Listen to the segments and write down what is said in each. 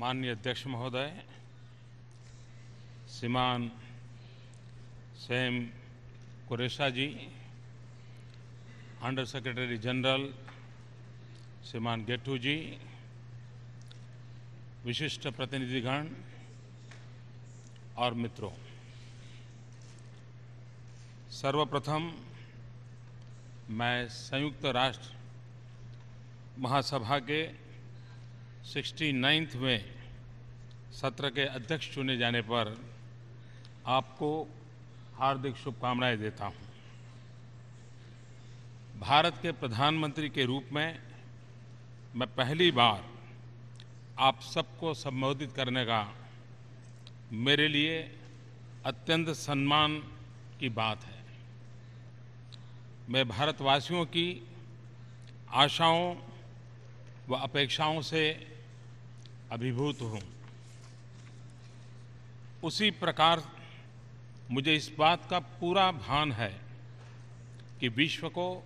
माननीय अध्यक्ष महोदय, श्रीमान सैम कुरैशी जी, अंडर सेक्रेटरी जनरल श्रीमान गेट्टू जी, विशिष्ट प्रतिनिधिगण और मित्रों, सर्वप्रथम मैं संयुक्त राष्ट्र महासभा के 69वें सत्र के अध्यक्ष चुने जाने पर आपको हार्दिक शुभकामनाएं देता हूं। भारत के प्रधानमंत्री के रूप में मैं पहली बार आप सबको संबोधित करने का मेरे लिए अत्यंत सम्मान की बात है। मैं भारतवासियों की आशाओं व अपेक्षाओं से अभिभूत हूँ। उसी प्रकार मुझे इस बात का पूरा भान है कि विश्व को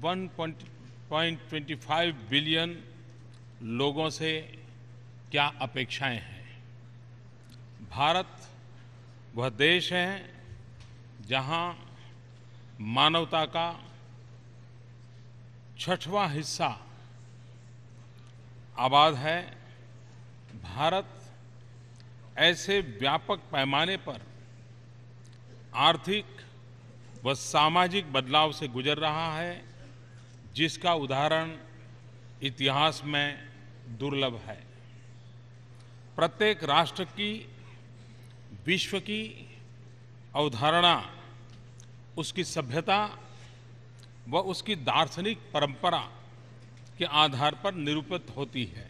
1.25 बिलियन लोगों से क्या अपेक्षाएं हैं। भारत वह देश है जहाँ मानवता का 6वां हिस्सा आबाद है। भारत ऐसे व्यापक पैमाने पर आर्थिक व सामाजिक बदलाव से गुजर रहा है जिसका उदाहरण इतिहास में दुर्लभ है। प्रत्येक राष्ट्र की विश्व की अवधारणा उसकी सभ्यता व उसकी दार्शनिक परंपरा के आधार पर निरूपित होती है।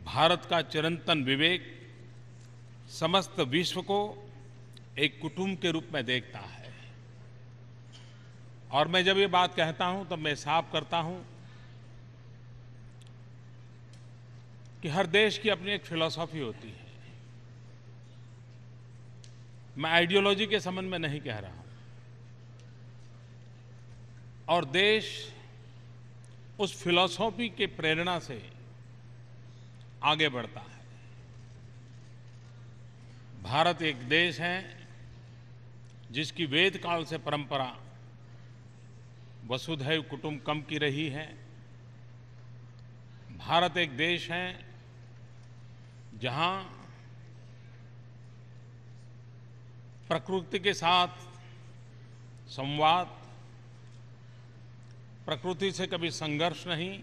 भारत का चिरंतन विवेक समस्त विश्व को एक कुटुंब के रूप में देखता है। और मैं जब ये बात कहता हूं तो मैं साफ करता हूं कि हर देश की अपनी एक फिलॉसफी होती है। मैं आइडियोलॉजी के संबंध में नहीं कह रहा हूं। और देश उस फिलॉसफी के प्रेरणा से आगे बढ़ता है। भारत एक देश है जिसकी वेद काल से परंपरा वसुधैव कुटुंबकम की रही है। भारत एक देश है जहां प्रकृति के साथ संवाद, प्रकृति से कभी संघर्ष नहीं,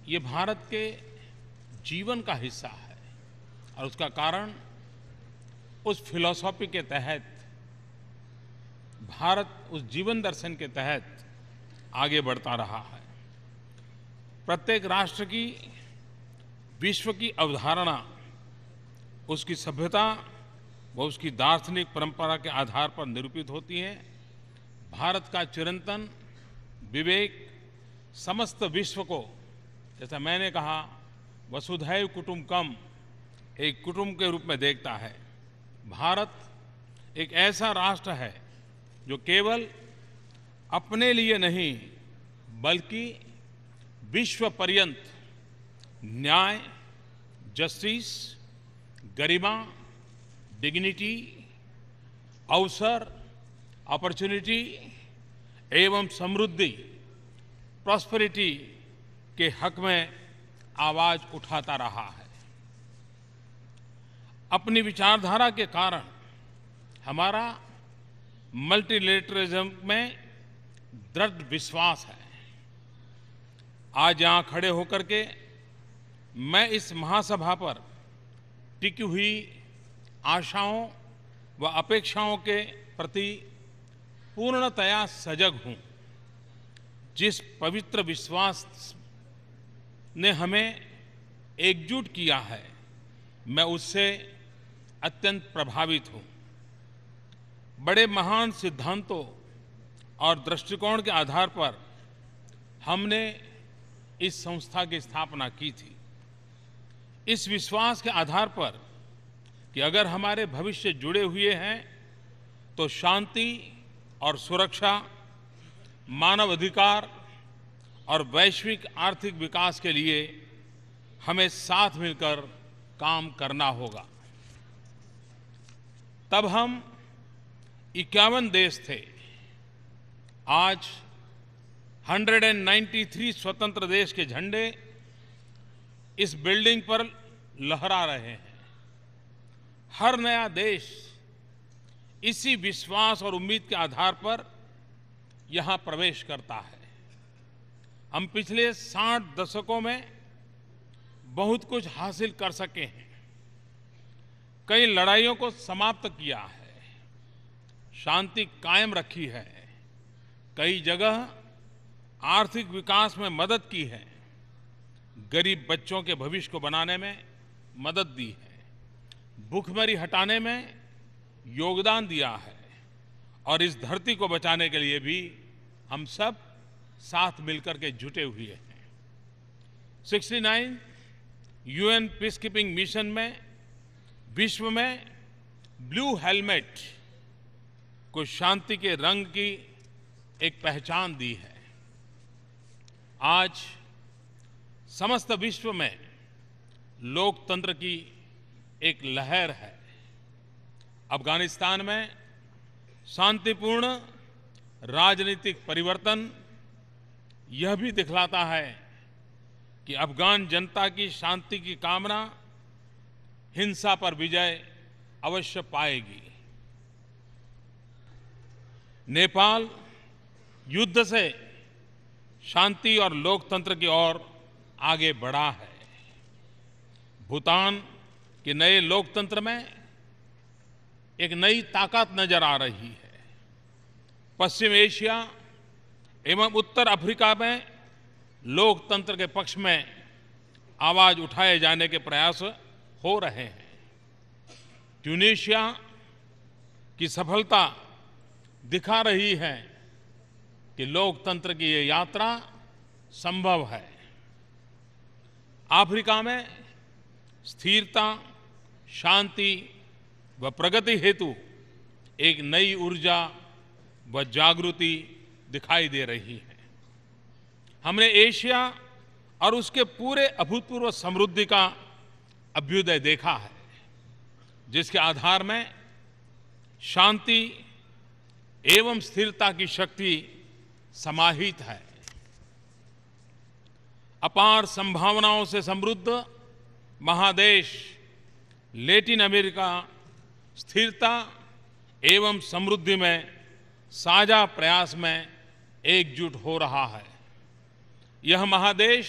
ये भारत के जीवन का हिस्सा है। और उसका कारण उस फिलॉसफी के तहत भारत उस जीवन दर्शन के तहत आगे बढ़ता रहा है। प्रत्येक राष्ट्र की विश्व की अवधारणा उसकी सभ्यता व उसकी दार्शनिक परंपरा के आधार पर निरूपित होती है। भारत का चिरंतन विवेक समस्त विश्व को, जैसा मैंने कहा, वसुधैव कुटुंबकम, एक कुटुंब के रूप में देखता है। भारत एक ऐसा राष्ट्र है जो केवल अपने लिए नहीं बल्कि विश्व पर्यंत न्याय, जस्टिस, गरिमा, डिग्निटी, अवसर, अपॉर्चुनिटी एवं समृद्धि, प्रॉस्पेरिटी के हक में आवाज उठाता रहा है। अपनी विचारधारा के कारण हमारा मल्टीलेटरलिज्म में दृढ़ विश्वास है। आज यहां खड़े होकर के मैं इस महासभा पर टिकी हुई आशाओं व अपेक्षाओं के प्रति पूर्णतया सजग हूं। जिस पवित्र विश्वास ने हमें एकजुट किया है, मैं उससे अत्यंत प्रभावित हूं। बड़े महान सिद्धांतों और दृष्टिकोण के आधार पर हमने इस संस्था की स्थापना की थी। इस विश्वास के आधार पर कि अगर हमारे भविष्य जुड़े हुए हैं तो शांति और सुरक्षा, मानव अधिकार और वैश्विक आर्थिक विकास के लिए हमें साथ मिलकर काम करना होगा। तब हम 51 देश थे। आज 193 स्वतंत्र देश के झंडे इस बिल्डिंग पर लहरा रहे हैं। हर नया देश इसी विश्वास और उम्मीद के आधार पर यहाँ प्रवेश करता है। हम पिछले 60 दशकों में बहुत कुछ हासिल कर सके हैं। कई लड़ाइयों को समाप्त किया है, शांति कायम रखी है, कई जगह आर्थिक विकास में मदद की है, गरीब बच्चों के भविष्य को बनाने में मदद दी है, भूखमरी हटाने में योगदान दिया है और इस धरती को बचाने के लिए भी हम सब साथ मिलकर के जुटे हुए हैं। 69 यूएन पीस कीपिंग मिशन में विश्व में ब्लू हेलमेट को शांति के रंग की एक पहचान दी है। आज समस्त विश्व में लोकतंत्र की एक लहर है। अफगानिस्तान में शांतिपूर्ण राजनीतिक परिवर्तन यह भी दिखलाता है कि अफगान जनता की शांति की कामना हिंसा पर विजय अवश्य पाएगी। नेपाल युद्ध से शांति और लोकतंत्र की ओर आगे बढ़ा है। भूटान के नए लोकतंत्र में एक नई ताकत नजर आ रही है। पश्चिम एशिया एवं उत्तर अफ्रीका में लोकतंत्र के पक्ष में आवाज उठाए जाने के प्रयास हो रहे हैं। ट्यूनीशिया की सफलता दिखा रही है कि लोकतंत्र की ये यात्रा संभव है। अफ्रीका में स्थिरता, शांति व प्रगति हेतु एक नई ऊर्जा व जागृति दिखाई दे रही है। हमने एशिया और उसके पूरे अभूतपूर्व समृद्धि का अभ्युदय देखा है, जिसके आधार में शांति एवं स्थिरता की शक्ति समाहित है। अपार संभावनाओं से समृद्ध महादेश लैटिन अमेरिका स्थिरता एवं समृद्धि में साझा प्रयास में एकजुट हो रहा है। यह महादेश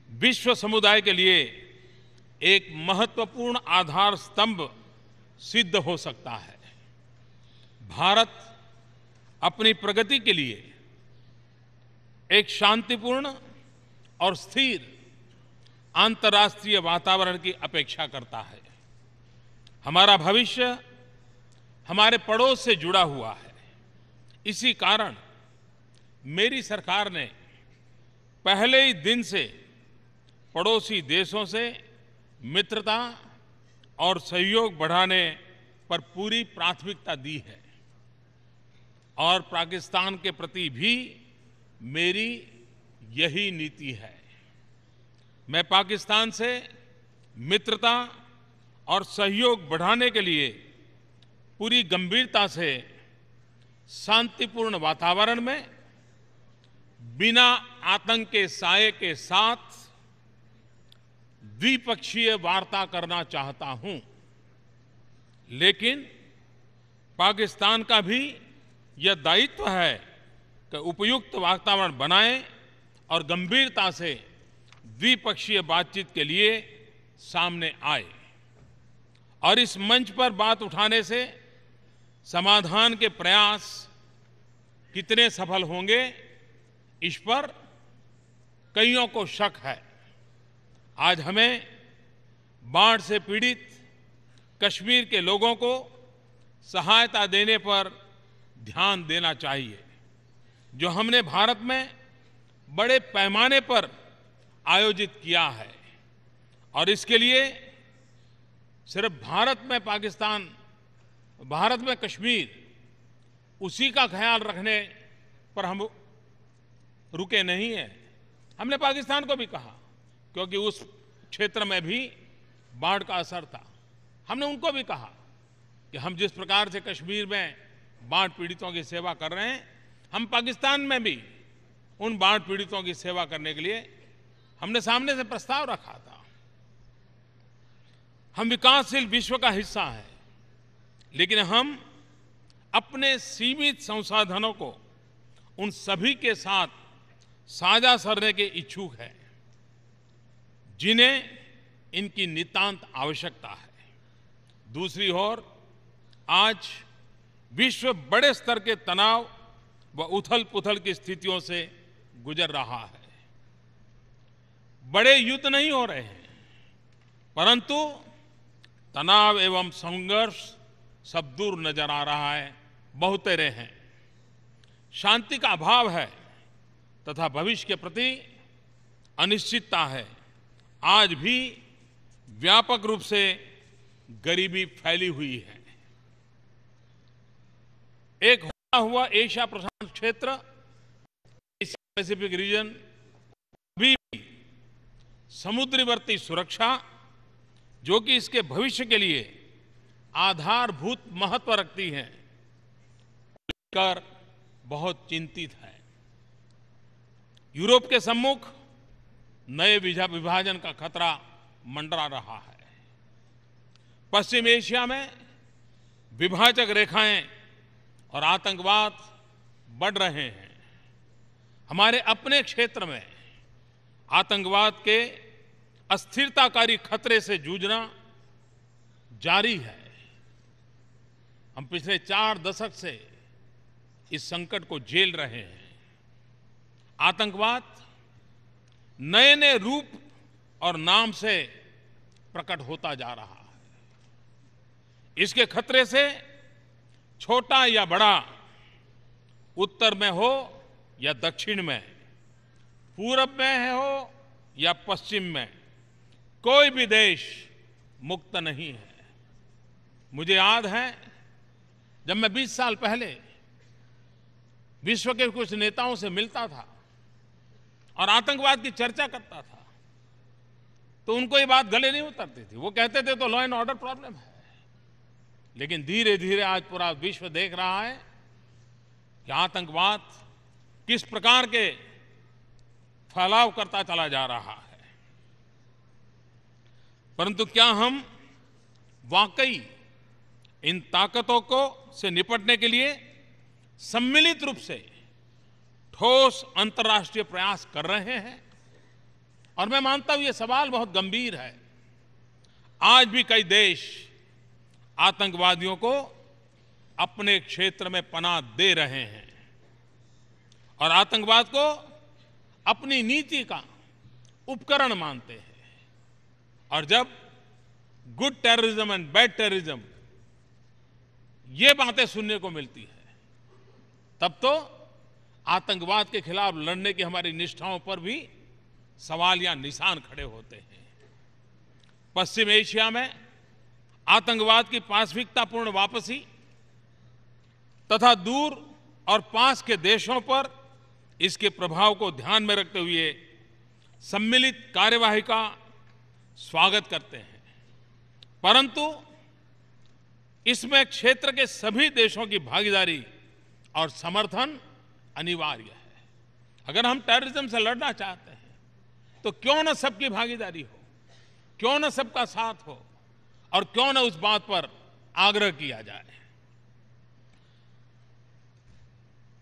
विश्व समुदाय के लिए एक महत्वपूर्ण आधार स्तंभ सिद्ध हो सकता है। भारत अपनी प्रगति के लिए एक शांतिपूर्ण और स्थिर अंतर्राष्ट्रीय वातावरण की अपेक्षा करता है। हमारा भविष्य हमारे पड़ोस से जुड़ा हुआ है। इसी कारण मेरी सरकार ने पहले ही दिन से पड़ोसी देशों से मित्रता और सहयोग बढ़ाने पर पूरी प्राथमिकता दी है और पाकिस्तान के प्रति भी मेरी यही नीति है। मैं पाकिस्तान से मित्रता और सहयोग बढ़ाने के लिए पूरी गंभीरता से शांतिपूर्ण वातावरण में बिना आतंक के साये के साथ द्विपक्षीय वार्ता करना चाहता हूं, लेकिन पाकिस्तान का भी यह दायित्व है कि उपयुक्त वातावरण बनाए और गंभीरता से द्विपक्षीय बातचीत के लिए सामने आए और इस मंच पर बात उठाने से समाधान के प्रयास कितने सफल होंगे, इस पर कईयों को शक है। आज हमें बाढ़ से पीड़ित कश्मीर के लोगों को सहायता देने पर ध्यान देना चाहिए, जो हमने भारत में बड़े पैमाने पर आयोजित किया है। और इसके लिए सिर्फ भारत में कश्मीर उसी का ख्याल रखने पर हम रुके नहीं हैं। हमने पाकिस्तान को भी कहा क्योंकि उस क्षेत्र में भी बाढ़ का असर था। हमने उनको भी कहा कि हम जिस प्रकार से कश्मीर में बाढ़ पीड़ितों की सेवा कर रहे हैं, हम पाकिस्तान में भी उन बाढ़ पीड़ितों की सेवा करने के लिए हमने सामने से प्रस्ताव रखा था। हम विकासशील विश्व का हिस्सा हैं, लेकिन हम अपने सीमित संसाधनों को उन सभी के साथ साझा करने के इच्छुक हैं जिन्हें इनकी नितांत आवश्यकता है। दूसरी ओर आज विश्व बड़े स्तर के तनाव व उथल-पुथल की स्थितियों से गुजर रहा है। बड़े युद्ध नहीं हो रहे हैं, परंतु तनाव एवं संघर्ष सब दूर नजर आ रहा है, बहुतेरे हैं। शांति का अभाव है तथा भविष्य के प्रति अनिश्चितता है। आज भी व्यापक रूप से गरीबी फैली हुई है। एक होता हुआ एशिया प्रशांत क्षेत्र, एशिया पैसिफिक रीजन अभी भी समुद्रीवर्ती सुरक्षा, जो कि इसके भविष्य के लिए आधारभूत महत्व रखती है, लेकर बहुत चिंतित है। यूरोप के सम्मुख नए विभाजन का खतरा मंडरा रहा है। पश्चिम एशिया में विभाजक रेखाएं और आतंकवाद बढ़ रहे हैं। हमारे अपने क्षेत्र में आतंकवाद के अस्थिरताकारी खतरे से जूझना जारी है। हम पिछले 4 दशक से इस संकट को झेल रहे हैं। आतंकवाद नए नए रूप और नाम से प्रकट होता जा रहा है। इसके खतरे से छोटा या बड़ा, उत्तर में हो या दक्षिण में, पूरब में हो या पश्चिम में, कोई भी देश मुक्त नहीं है। मुझे याद है जब मैं 20 साल पहले विश्व के कुछ नेताओं से मिलता था और आतंकवाद की चर्चा करता था, तो उनको ये बात गले नहीं उतरती थी। वो कहते थे तो लॉ एंड ऑर्डर प्रॉब्लम है। लेकिन धीरे धीरे आज पूरा विश्व देख रहा है कि आतंकवाद किस प्रकार के फैलाव करता चला जा रहा है। परंतु क्या हम वाकई इन ताकतों को से निपटने के लिए सम्मिलित रूप से ठोस अंतर्राष्ट्रीय प्रयास कर रहे हैं? और मैं मानता हूं ये सवाल बहुत गंभीर है। आज भी कई देश आतंकवादियों को अपने क्षेत्र में पनाह दे रहे हैं और आतंकवाद को अपनी नीति का उपकरण मानते हैं। और जब good terrorism and bad terrorism ये बातें सुनने को मिलती है, तब तो आतंकवाद के खिलाफ लड़ने की हमारी निष्ठाओं पर भी सवाल या निशान खड़े होते हैं। पश्चिम एशिया में आतंकवाद की पाशविकतापूर्ण वापसी तथा दूर और पास के देशों पर इसके प्रभाव को ध्यान में रखते हुए सम्मिलित कार्यवाही का स्वागत करते हैं। परंतु इसमें क्षेत्र के सभी देशों की भागीदारी और समर्थन अनिवार्य है। अगर हम टेररिज्म से लड़ना चाहते हैं तो क्यों न सबकी भागीदारी हो, क्यों न सबका साथ हो, और क्यों न उस बात पर आग्रह किया जाए।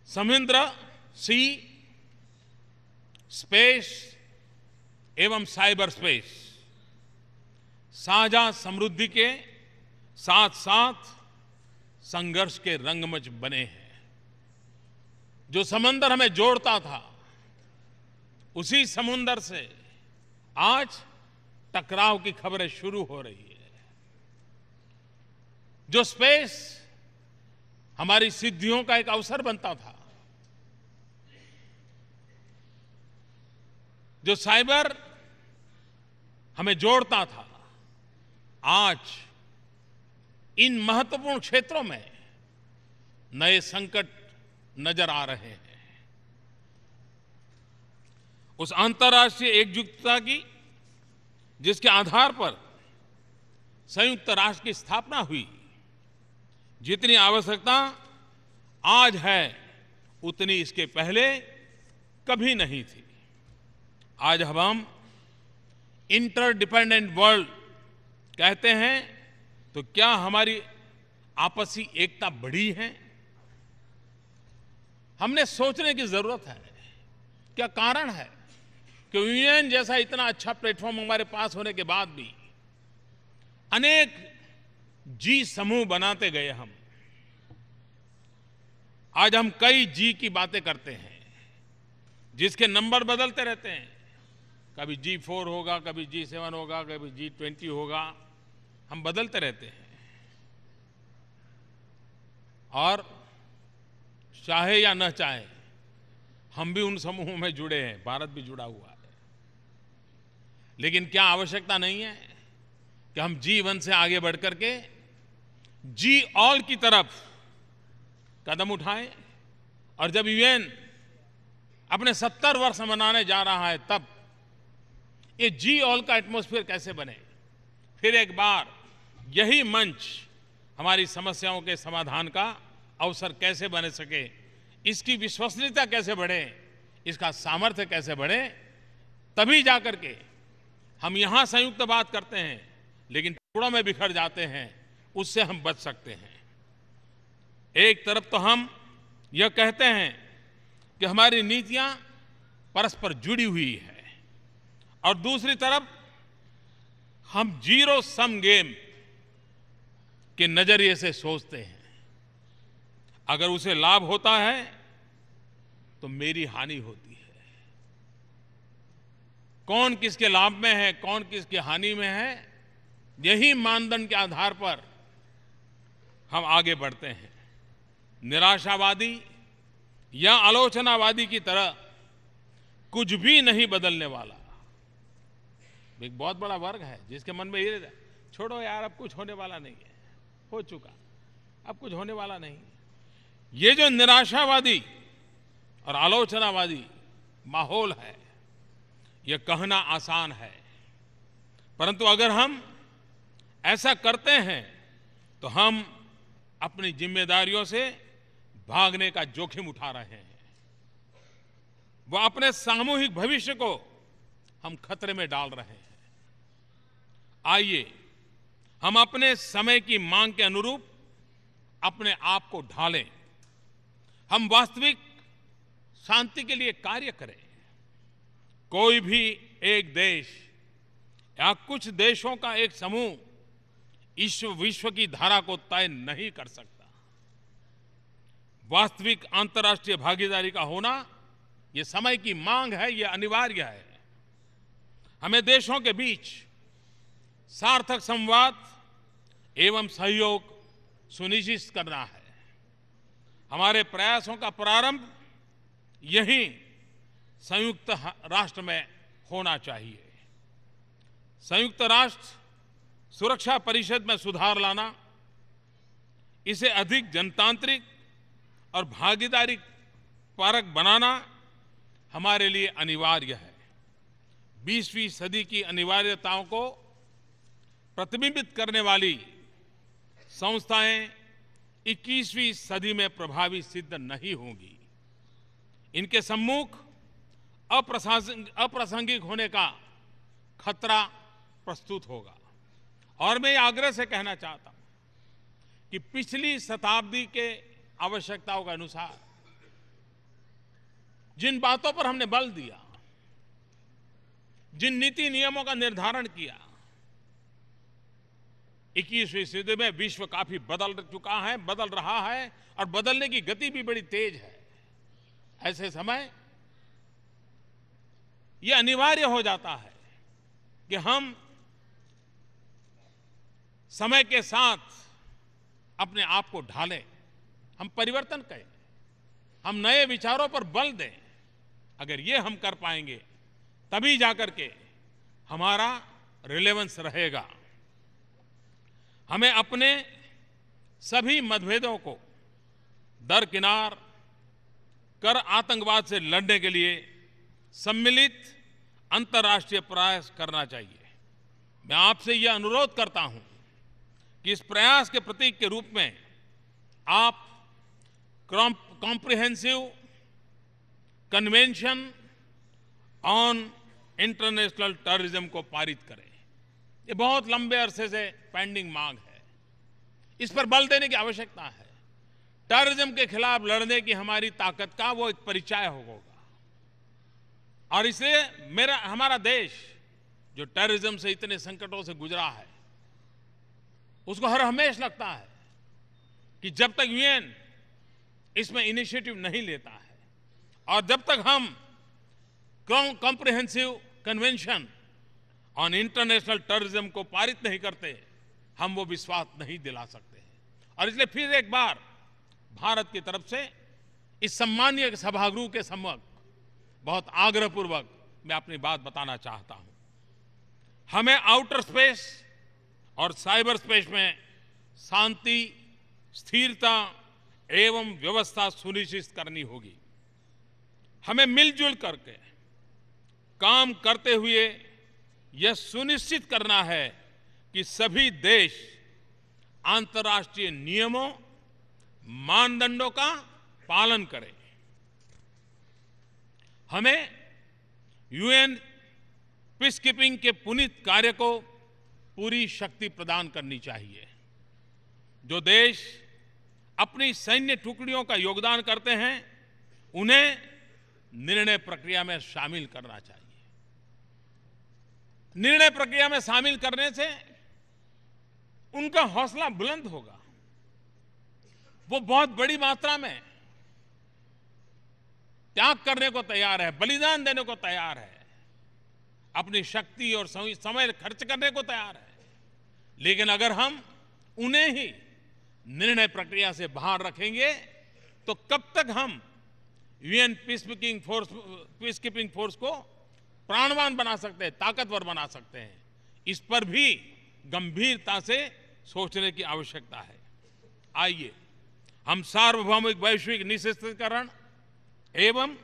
समुद्र, सी, स्पेस एवं साइबर स्पेस साझा समृद्धि के साथ साथ संघर्ष के रंगमंच बने हैं। जो समंदर हमें जोड़ता था, उसी समुद्र से आज टकराव की खबरें शुरू हो रही है। जो स्पेस हमारी सिद्धियों का एक अवसर बनता था, जो साइबर हमें जोड़ता था, आज इन महत्वपूर्ण क्षेत्रों में नए संकट नजर आ रहे हैं। उस अंतर्राष्ट्रीय एकजुटता की जिसके आधार पर संयुक्त राष्ट्र की स्थापना हुई, जितनी आवश्यकता आज है उतनी इसके पहले कभी नहीं थी। आज हम इंटरडिपेंडेंट वर्ल्ड कहते हैं, तो क्या हमारी आपसी एकता बढ़ी है? हमने सोचने की जरूरत है, क्या कारण है कि यूएन जैसा इतना अच्छा प्लेटफॉर्म हमारे पास होने के बाद भी अनेक जी समूह बनाते गए हम। आज हम कई जी की बातें करते हैं, जिसके नंबर बदलते रहते हैं। कभी G4 होगा, कभी G7 होगा, कभी G20 होगा, हम बदलते रहते हैं। और चाहे या न चाहे हम भी उन समूहों में जुड़े हैं, भारत भी जुड़ा हुआ है। लेकिन क्या आवश्यकता नहीं है कि हम G1 से आगे बढ़ करके जी ऑल की तरफ कदम उठाएं? और जब यूएन अपने 70 वर्ष मनाने जा रहा है, तब ये जी ऑल का एटमॉस्फेयर कैसे बने? फिर एक बार यही मंच हमारी समस्याओं के समाधान का अवसर कैसे बन सके, इसकी विश्वसनीयता कैसे बढ़े, इसका सामर्थ्य कैसे बढ़े, तभी जाकर के हम यहां संयुक्त बात करते हैं, लेकिन टुकड़ों में बिखर जाते हैं, उससे हम बच सकते हैं। एक तरफ तो हम यह कहते हैं कि हमारी नीतियां परस्पर जुड़ी हुई है, और दूसरी तरफ हम जीरो सम गेम के नजरिए से सोचते हैं। अगर उसे लाभ होता है तो मेरी हानि होती है। कौन किसके लाभ में है, कौन किसकी हानि में है, यही मानदंड के आधार पर हम आगे बढ़ते हैं। निराशावादी या आलोचनावादी की तरह कुछ भी नहीं बदलने वाला। एक बहुत बड़ा वर्ग है जिसके मन में ये, छोड़ो यार, अब कुछ होने वाला नहीं है, हो चुका, अब कुछ होने वाला नहीं। ये जो निराशावादी और आलोचनावादी माहौल है, ये कहना आसान है, परंतु अगर हम ऐसा करते हैं तो हम अपनी जिम्मेदारियों से भागने का जोखिम उठा रहे हैं। वो अपने सामूहिक भविष्य को हम खतरे में डाल रहे हैं। आइए हम अपने समय की मांग के अनुरूप अपने आप को ढालें। हम वास्तविक शांति के लिए कार्य करें। कोई भी एक देश या कुछ देशों का एक समूह विश्व की धारा को तय नहीं कर सकता। वास्तविक अंतर्राष्ट्रीय भागीदारी का होना ये समय की मांग है, ये अनिवार्य है। हमें देशों के बीच सार्थक संवाद एवं सहयोग सुनिश्चित करना है। हमारे प्रयासों का प्रारंभ यहीं संयुक्त राष्ट्र में होना चाहिए। संयुक्त राष्ट्र सुरक्षा परिषद में सुधार लाना, इसे अधिक जनतांत्रिक और भागीदारी परक बनाना हमारे लिए अनिवार्य है। 20वीं सदी की अनिवार्यताओं को प्रतिबिंबित करने वाली संस्थाएं 21वीं सदी में प्रभावी सिद्ध नहीं होंगी। इनके सम्मुख अप्रासंगिक होने का खतरा प्रस्तुत होगा। और मैं आग्रह से कहना चाहता हूं कि पिछली शताब्दी के आवश्यकताओं के अनुसार जिन बातों पर हमने बल दिया, जिन नीति नियमों का निर्धारण किया, 21वीं सदी में विश्व काफी बदल चुका है, बदल रहा है, और बदलने की गति भी बड़ी तेज है। ऐसे समय ये अनिवार्य हो जाता है कि हम समय के साथ अपने आप को ढालें, हम परिवर्तन करें, हम नए विचारों पर बल दें। अगर ये हम कर पाएंगे तभी जाकर के हमारा रिलेवेंस रहेगा। हमें अपने सभी मतभेदों को दरकिनार कर आतंकवाद से लड़ने के लिए सम्मिलित अंतर्राष्ट्रीय प्रयास करना चाहिए। मैं आपसे यह अनुरोध करता हूं कि इस प्रयास के प्रतीक के रूप में आप comprehensive convention on international terrorism को पारित करें। ये बहुत लंबे अरसे से पेंडिंग मांग है, इस पर बल देने की आवश्यकता है। टेररिज्म के खिलाफ लड़ने की हमारी ताकत का वो एक परिचय होगा, और इसलिए हमारा देश जो टेररिज्म से इतने संकटों से गुजरा है, उसको हर हमेश लगता है कि जब तक यूएन इसमें इनिशिएटिव नहीं लेता है और जब तक हम comprehensive convention on international terrorism को पारित नहीं करते, हम वो विश्वास नहीं दिला सकते हैं। और इसलिए फिर एक बार भारत की तरफ से इस सम्मानीय सभागृह के सम्मुख बहुत आग्रहपूर्वक मैं अपनी बात बताना चाहता हूं। हमें आउटर स्पेस और साइबर स्पेस में शांति, स्थिरता एवं व्यवस्था सुनिश्चित करनी होगी। हमें मिलजुल करके काम करते हुए यह सुनिश्चित करना है कि सभी देश अंतर्राष्ट्रीय नियमों, मानदंडों का पालन करें। हमें यूएन पीसकीपिंग के पुनीत कार्य को पूरी शक्ति प्रदान करनी चाहिए। जो देश अपनी सैन्य टुकड़ियों का योगदान करते हैं, उन्हें निर्णय प्रक्रिया में शामिल करना चाहिए। निर्णय प्रक्रिया में शामिल करने से उनका हौसला बुलंद होगा। वो बहुत बड़ी मात्रा में त्याग करने को तैयार है, बलिदान देने को तैयार है, अपनी शक्ति और समय खर्च करने को तैयार है। लेकिन अगर हम उन्हें ही निर्णय प्रक्रिया से बाहर रखेंगे तो कब तक हम यूएन पीसकीपिंग फोर्स को प्राणवान बना सकते हैं, ताकतवर बना सकते हैं? इस पर भी गंभीरता से सोचने की आवश्यकता है। आइए हम सार्वभौमिक वैश्विक निःशस्त्रीकरण एवं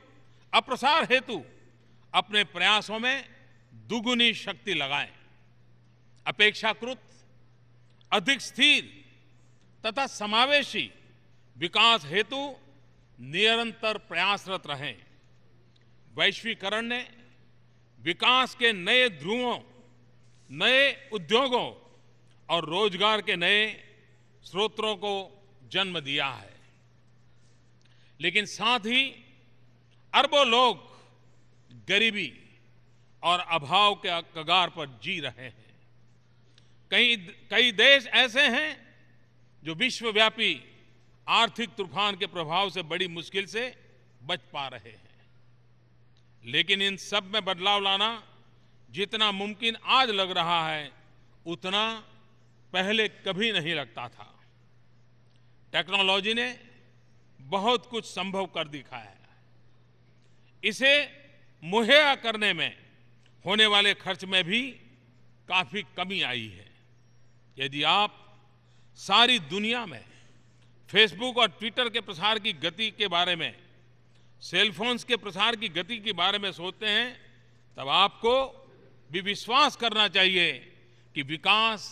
अप्रसार हेतु अपने प्रयासों में दुगुनी शक्ति लगाएं। अपेक्षाकृत अधिक स्थिर तथा समावेशी विकास हेतु निरंतर प्रयासरत रहें। वैश्वीकरण ने विकास के नए ध्रुवों, नए उद्योगों और रोजगार के नए स्रोतों को जन्म दिया है, लेकिन साथ ही अरबों लोग गरीबी और अभाव के कगार पर जी रहे हैं। कई देश ऐसे हैं जो विश्वव्यापी आर्थिक तूफान के प्रभाव से बड़ी मुश्किल से बच पा रहे हैं। लेकिन इन सब में बदलाव लाना जितना मुमकिन आज लग रहा है, उतना पहले कभी नहीं लगता था। टेक्नोलॉजी ने बहुत कुछ संभव कर दिखाया है। इसे मुहैया करने में होने वाले खर्च में भी काफी कमी आई है। यदि आप सारी दुनिया में फेसबुक और ट्विटर के प्रसार की गति के बारे में, सेलफोन्स के प्रसार की गति के बारे में सोचते हैं, तब आपको भी विश्वास करना चाहिए कि विकास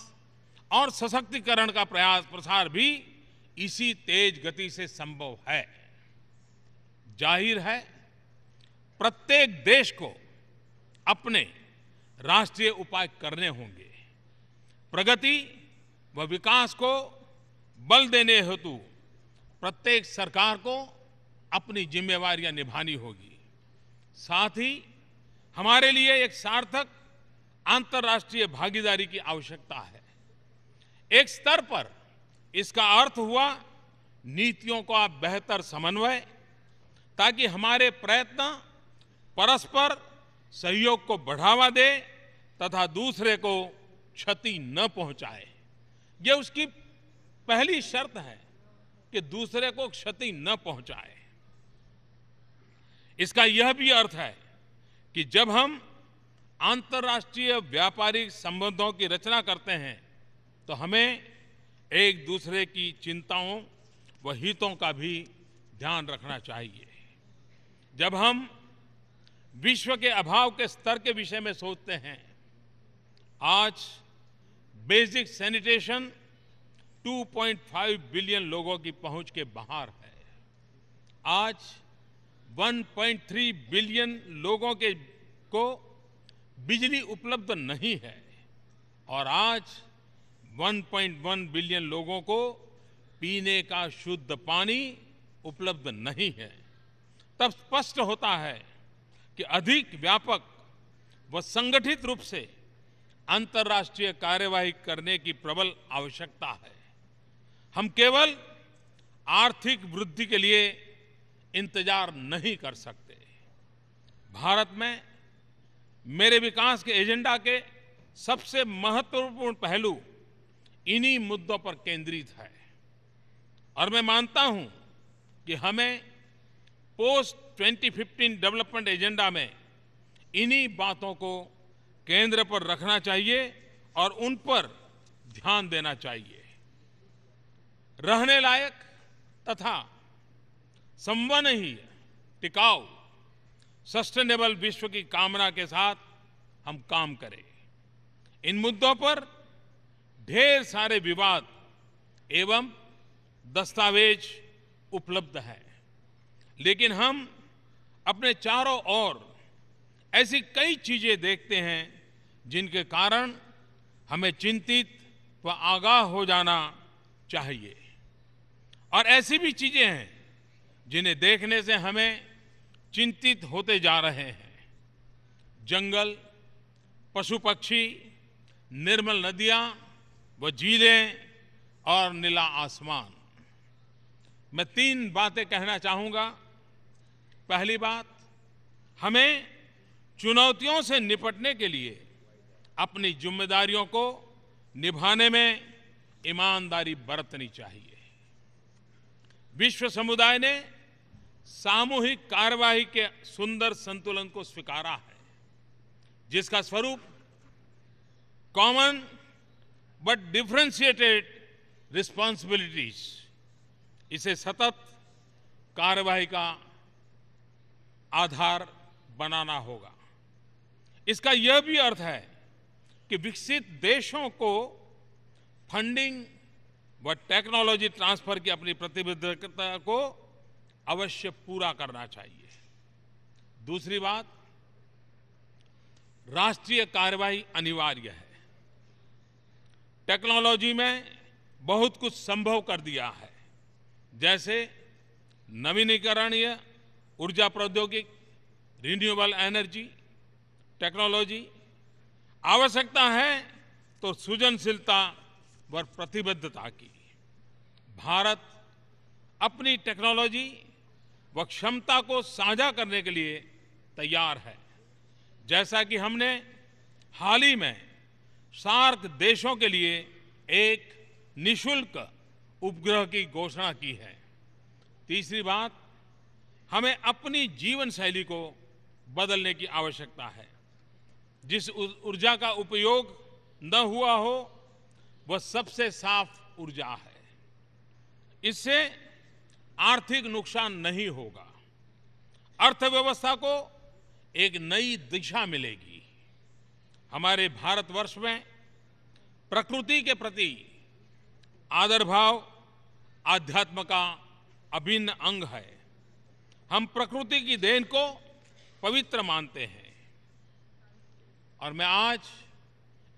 और सशक्तिकरण का प्रसार भी इसी तेज गति से संभव है। जाहिर है, प्रत्येक देश को अपने राष्ट्रीय उपाय करने होंगे। प्रगति व विकास को बल देने हेतु प्रत्येक सरकार को अपनी जिम्मेवारियां निभानी होगी। साथ ही हमारे लिए एक सार्थक अंतर्राष्ट्रीय भागीदारी की आवश्यकता है। एक स्तर पर इसका अर्थ हुआ नीतियों का बेहतर समन्वय, ताकि हमारे प्रयत्न परस्पर सहयोग को बढ़ावा दे तथा दूसरे को क्षति न पहुंचाए। ये उसकी पहली शर्त है कि दूसरे को क्षति न पहुंचाए। इसका यह भी अर्थ है कि जब हम अंतर्राष्ट्रीय व्यापारिक संबंधों की रचना करते हैं तो हमें एक दूसरे की चिंताओं व हितों का भी ध्यान रखना चाहिए। जब हम विश्व के अभाव के स्तर के विषय में सोचते हैं, आज बेसिक सैनिटेशन 2.5 बिलियन लोगों की पहुंच के बाहर है। आज 1.3 बिलियन लोगों को बिजली उपलब्ध नहीं है और आज 1.1 बिलियन लोगों को पीने का शुद्ध पानी उपलब्ध नहीं है। तब स्पष्ट होता है कि अधिक व्यापक व संगठित रूप से अंतर्राष्ट्रीय कार्यवाही करने की प्रबल आवश्यकता है। हम केवल आर्थिक वृद्धि के लिए इंतजार नहीं कर सकते। भारत में मेरे विकास के एजेंडा के सबसे महत्वपूर्ण पहलू इन्हीं मुद्दों पर केंद्रित है और मैं मानता हूं कि हमें पोस्ट 2015 डेवलपमेंट एजेंडा में इन्हीं बातों को केंद्र पर रखना चाहिए और उन पर ध्यान देना चाहिए। रहने लायक तथा संवहनीय टिकाऊ सस्टेनेबल विश्व की कामना के साथ हम काम करें। इन मुद्दों पर ढेर सारे विवाद एवं दस्तावेज उपलब्ध हैं, लेकिन हम अपने चारों ओर ऐसी कई चीजें देखते हैं जिनके कारण हमें चिंतित व आगाह हो जाना चाहिए और ऐसी भी चीजें हैं जिन्हें देखने से हमें चिंतित होते जा रहे हैं। जंगल, पशु पक्षी, निर्मल नदियां व झीलें और नीला आसमान। मैं 3 बातें कहना चाहूंगा। पहली बात, हमें चुनौतियों से निपटने के लिए अपनी जिम्मेदारियों को निभाने में ईमानदारी बरतनी चाहिए। विश्व समुदाय ने सामूहिक कार्यवाही के सुंदर संतुलन को स्वीकारा है, जिसका स्वरूप कॉमन बट डिफरेंशिएटेड रिस्पॉन्सिबिलिटीज, इसे सतत कार्यवाही का आधार बनाना होगा। इसका यह भी अर्थ है कि विकसित देशों को फंडिंग व टेक्नोलॉजी ट्रांसफर की अपनी प्रतिबद्धता को अवश्य पूरा करना चाहिए। दूसरी बात, राष्ट्रीय कार्यवाही अनिवार्य है। टेक्नोलॉजी में बहुत कुछ संभव कर दिया है, जैसे नवीनीकरणीय ऊर्जा प्रौद्योगिकी, रिन्यूएबल एनर्जी टेक्नोलॉजी। आवश्यकता है तो सृजनशीलता व प्रतिबद्धता की। भारत अपनी टेक्नोलॉजी व क्षमता को साझा करने के लिए तैयार है, जैसा कि हमने हाल ही में सार्क देशों के लिए एक निःशुल्क उपग्रह की घोषणा की है। तीसरी बात, हमें अपनी जीवन शैली को बदलने की आवश्यकता है। जिस ऊर्जा का उपयोग न हुआ हो वह सबसे साफ ऊर्जा है। इससे आर्थिक नुकसान नहीं होगा, अर्थव्यवस्था को एक नई दिशा मिलेगी। हमारे भारतवर्ष में प्रकृति के प्रति आदर भाव आध्यात्म का अभिन्न अंग है। हम प्रकृति की देन को पवित्र मानते हैं। और मैं आज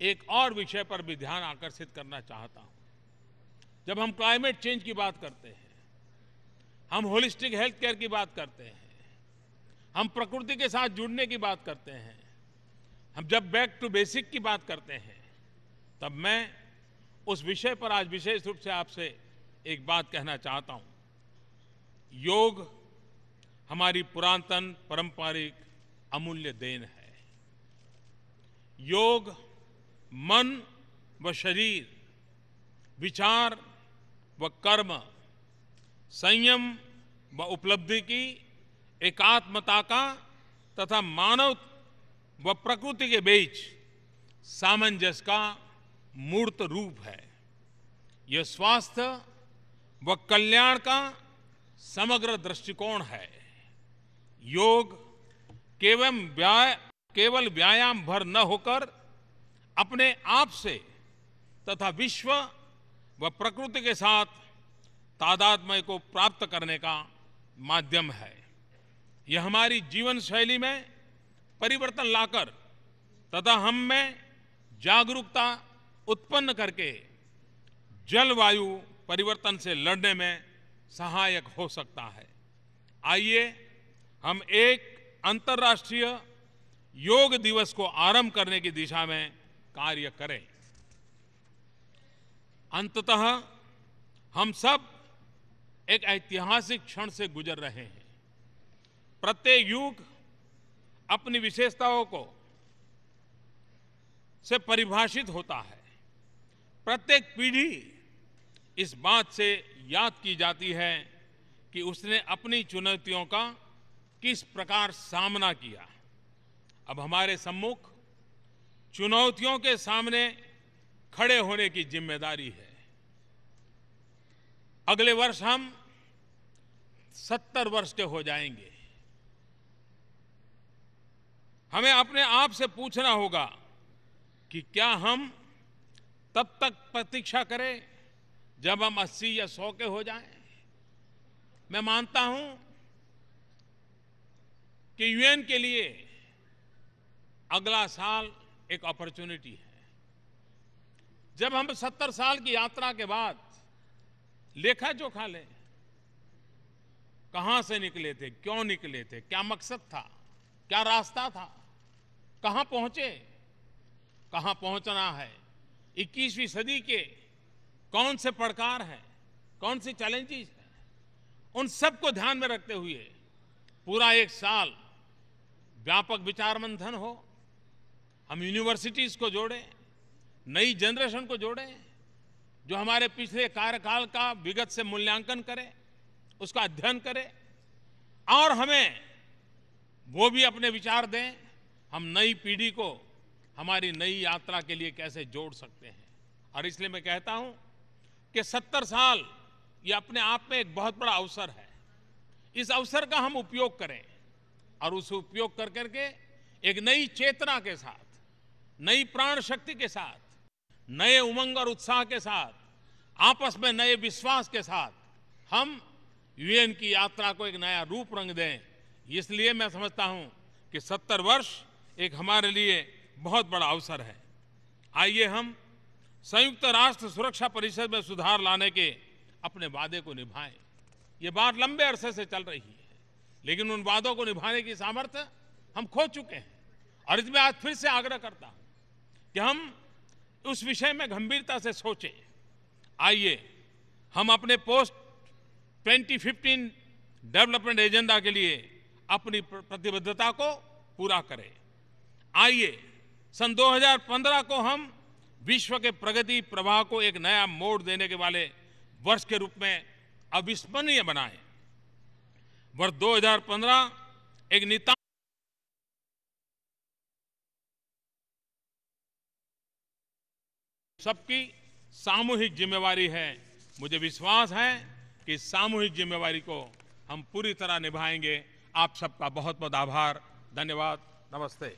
एक और विषय पर भी ध्यान आकर्षित करना चाहता हूं। जब हम क्लाइमेट चेंज की बात करते हैं, हम होलिस्टिक हेल्थ केयर की बात करते हैं, हम प्रकृति के साथ जुड़ने की बात करते हैं, हम जब बैक टू बेसिक की बात करते हैं, तब मैं उस विषय पर आज विशेष रूप से आपसे एक बात कहना चाहता हूं। योग हमारी पुरातन पारंपरिक अमूल्य देन है। योग मन व शरीर, विचार व कर्म, संयम व उपलब्धि की एकात्मता का तथा मानव व प्रकृति के बीच सामंजस्य का मूर्त रूप है। यह स्वास्थ्य व कल्याण का समग्र दृष्टिकोण है। योग केवल व्यायाम भर न होकर अपने आप से तथा विश्व व प्रकृति के साथ तादात्म्य को प्राप्त करने का माध्यम है। यह हमारी जीवन शैली में परिवर्तन लाकर तथा हम में जागरूकता उत्पन्न करके जलवायु परिवर्तन से लड़ने में सहायक हो सकता है। आइए हम एक अंतर्राष्ट्रीय योग दिवस को आरंभ करने की दिशा में कार्य करें। अंततः हम सब एक ऐतिहासिक क्षण से गुजर रहे हैं। प्रत्येक युग अपनी विशेषताओं को से परिभाषित होता है। प्रत्येक पीढ़ी इस बात से याद की जाती है कि उसने अपनी चुनौतियों का किस प्रकार सामना किया। अब हमारे सम्मुख चुनौतियों के सामने खड़े होने की जिम्मेदारी है। अगले वर्ष हम 70 वर्ष के हो जाएंगे। हमें अपने आप से पूछना होगा कि क्या हम तब तक प्रतीक्षा करें जब हम 80 या 100 के हो जाएं। मैं मानता हूं कि यूएन के लिए अगला साल एक अपॉर्चुनिटी है। जब हम 70 साल की यात्रा के बाद लेखा जोखा लें, कहां से निकले थे, क्यों निकले थे, क्या मकसद था, क्या रास्ता था, कहां पहुंचे, कहां पहुंचना है, 21वीं सदी के कौन से पड़कार हैं, कौन सी चैलेंजेस हैं, उन सबको ध्यान में रखते हुए पूरा एक साल व्यापक विचार मंथन हो। हम यूनिवर्सिटीज को जोड़ें, नई जनरेशन को जोड़ें, जो हमारे पिछले कार्यकाल का विगत से मूल्यांकन करे, उसका अध्ययन करे और हमें वो भी अपने विचार दें। हम नई पीढ़ी को हमारी नई यात्रा के लिए कैसे जोड़ सकते हैं। और इसलिए मैं कहता हूं कि 70 साल ये अपने आप में एक बहुत बड़ा अवसर है। इस अवसर का हम उपयोग करें और उस उपयोग कर करके एक नई चेतना के साथ, नई प्राण शक्ति के साथ, नए उमंग और उत्साह के साथ, आपस में नए विश्वास के साथ हम यूएन की यात्रा को एक नया रूप रंग दें। इसलिए मैं समझता हूं कि 70 वर्ष एक हमारे लिए बहुत बड़ा अवसर है। आइए हम संयुक्त राष्ट्र सुरक्षा परिषद में सुधार लाने के अपने वादे को निभाएं। ये बात लंबे अरसे से चल रही है, लेकिन उन वादों को निभाने की सामर्थ्य हम खो चुके हैं। और इसमें आज फिर से आग्रह करता हूं कि हम उस विषय में गंभीरता से सोचें। आइए हम अपने पोस्ट 2015 डेवलपमेंट एजेंडा के लिए अपनी प्रतिबद्धता को पूरा करें। आइए सन 2015 को हम विश्व के प्रगति प्रवाह को एक नया मोड़ देने के वाले वर्ष के रूप में अविस्मरणीय बनाएं। वर्ष 2015 एक नितांत सबकी सामूहिक जिम्मेवारी है। मुझे विश्वास है कि सामूहिक जिम्मेवारी को हम पूरी तरह निभाएंगे। आप सबका बहुत बहुत आभार, धन्यवाद, नमस्ते।